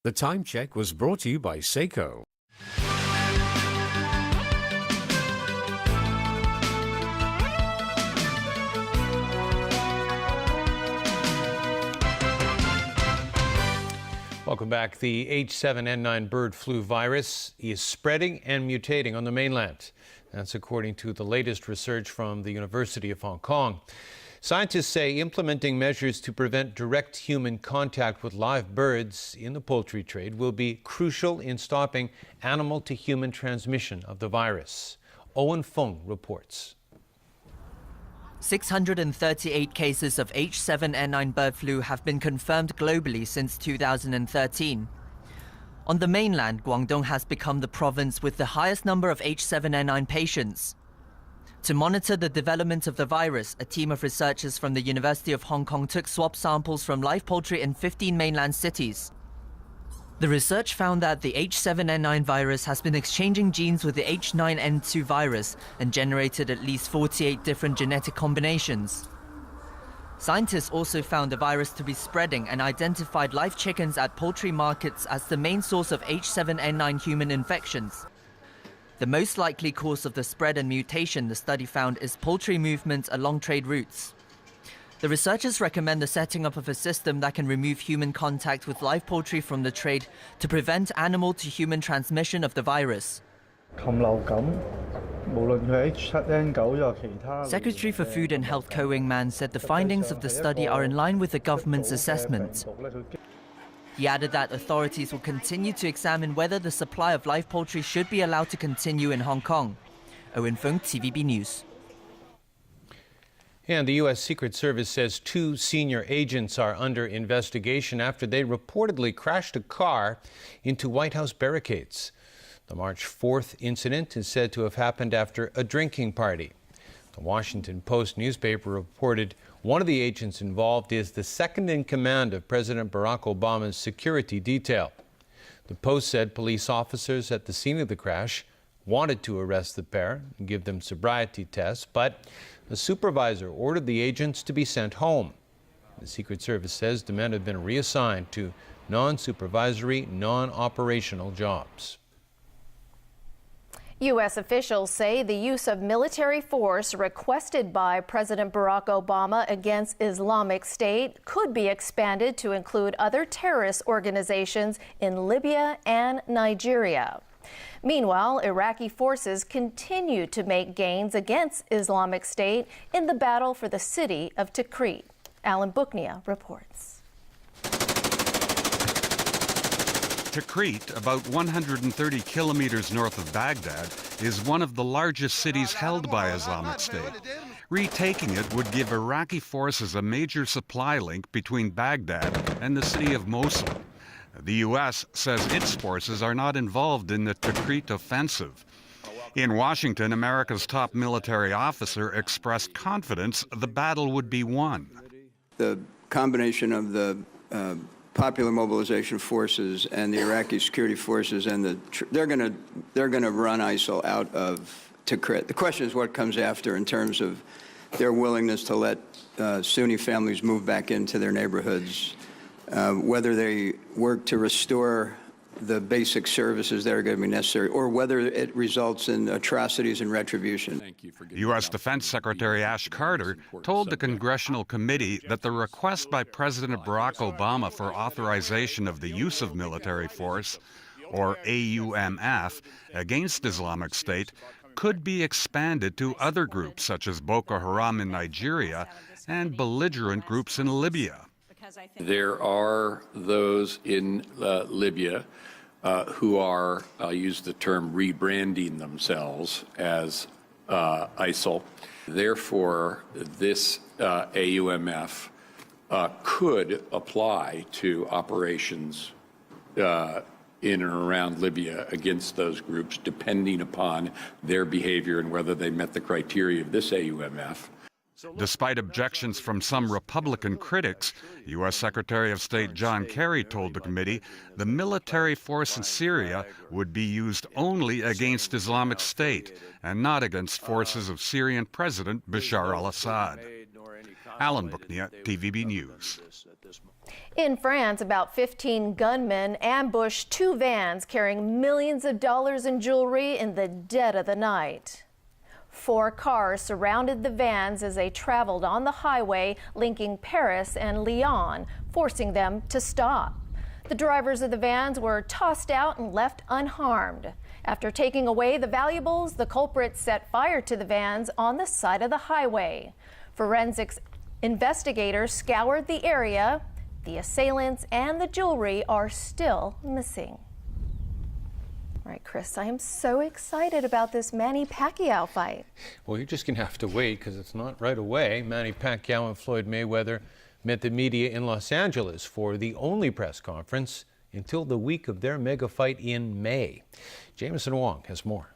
The time check was brought to you by Seiko. Welcome back. The H7N9 bird flu virus is spreading and mutating on the mainland. That's according to the latest research from the University of Hong Kong. Scientists say implementing measures to prevent direct human contact with live birds in the poultry trade will be crucial in stopping animal-to-human transmission of the virus. Owen Fung reports. 638 cases of H7N9 bird flu have been confirmed globally since 2013. On the mainland, Guangdong has become the province with the highest number of H7N9 patients. To monitor the development of the virus, a team of researchers from the University of Hong Kong took swab samples from live poultry in 15 mainland cities. The research found that the H7N9 virus has been exchanging genes with the H9N2 virus and generated at least 48 different genetic combinations. Scientists also found the virus to be spreading and identified live chickens at poultry markets as the main source of H7N9 human infections. The most likely cause of the spread and mutation, the study found, is poultry movement along trade routes. The researchers recommend the setting up of a system that can remove human contact with live poultry from the trade to prevent animal-to-human transmission of the virus. Secretary for Food and Health Ko Wing-man said the findings of the study are in line with the government's assessment. He added that authorities will continue to examine whether the supply of live poultry should be allowed to continue in Hong Kong. Owen Fung, TVB News. And the U.S. Secret Service says 2 senior agents are under investigation after they reportedly crashed a car into White House barricades. The March 4th incident is said to have happened after a drinking party. The Washington Post newspaper reported one of the agents involved is the second-in-command of President Barack Obama's security detail. The Post said police officers at the scene of the crash wanted to arrest the pair and give them sobriety tests, but the supervisor ordered the agents to be sent home. The Secret Service says the men have been reassigned to non-supervisory, non-operational jobs. U.S. officials say the use of military force requested by President Barack Obama against Islamic State could be expanded to include other terrorist organizations in Libya and Nigeria. Meanwhile, Iraqi forces continue to make gains against Islamic State in the battle for the city of Tikrit. Alan Booknia reports. Tikrit, about 130 kilometers north of Baghdad, is one of the largest cities held by Islamic State. Retaking it would give Iraqi forces a major supply link between Baghdad and the city of Mosul. The U.S. says its forces are not involved in the Tikrit offensive. In Washington, America's top military officer expressed confidence the battle would be won. The combination of the Popular Mobilization Forces and the Iraqi security forces, and they're going to run ISIL out of Tikrit. The question is what comes after in terms of their willingness to let Sunni families move back into their neighborhoods, whether they work to restore the basic services that are going to be necessary, or whether it results in atrocities and retribution. U.S. Defense Secretary Ash Carter told the Congressional Committee that the request by President Barack Obama for authorization of the use of military force, or AUMF, against Islamic State could be expanded to other groups such as Boko Haram in Nigeria and belligerent groups in Libya. There are those in Libya who are, I'll use the term, rebranding themselves as ISIL. Therefore, this AUMF could apply to operations in and around Libya against those groups, depending upon their behavior and whether they met the criteria of this AUMF. Despite objections from some Republican critics, U.S. Secretary of State John Kerry told the committee the military force in Syria would be used only against Islamic State and not against forces of Syrian President Bashar al-Assad. Alan Booknia, TVB News. In France, about 15 gunmen ambushed 2 vans carrying millions of dollars in jewelry in the dead of the night. 4 cars surrounded the vans as they traveled on the highway linking Paris and Lyon, forcing them to stop. The drivers of the vans were tossed out and left unharmed. After taking away the valuables, the culprits set fire to the vans on the side of the highway. Forensics investigators scoured the area. The assailants and the jewelry are still missing. All right, Chris, I am so excited about this Manny Pacquiao fight. Well, you're just going to have to wait because it's not right away. Manny Pacquiao and Floyd Mayweather met the media in Los Angeles for the only press conference until the week of their mega fight in May. Jameson Wong has more.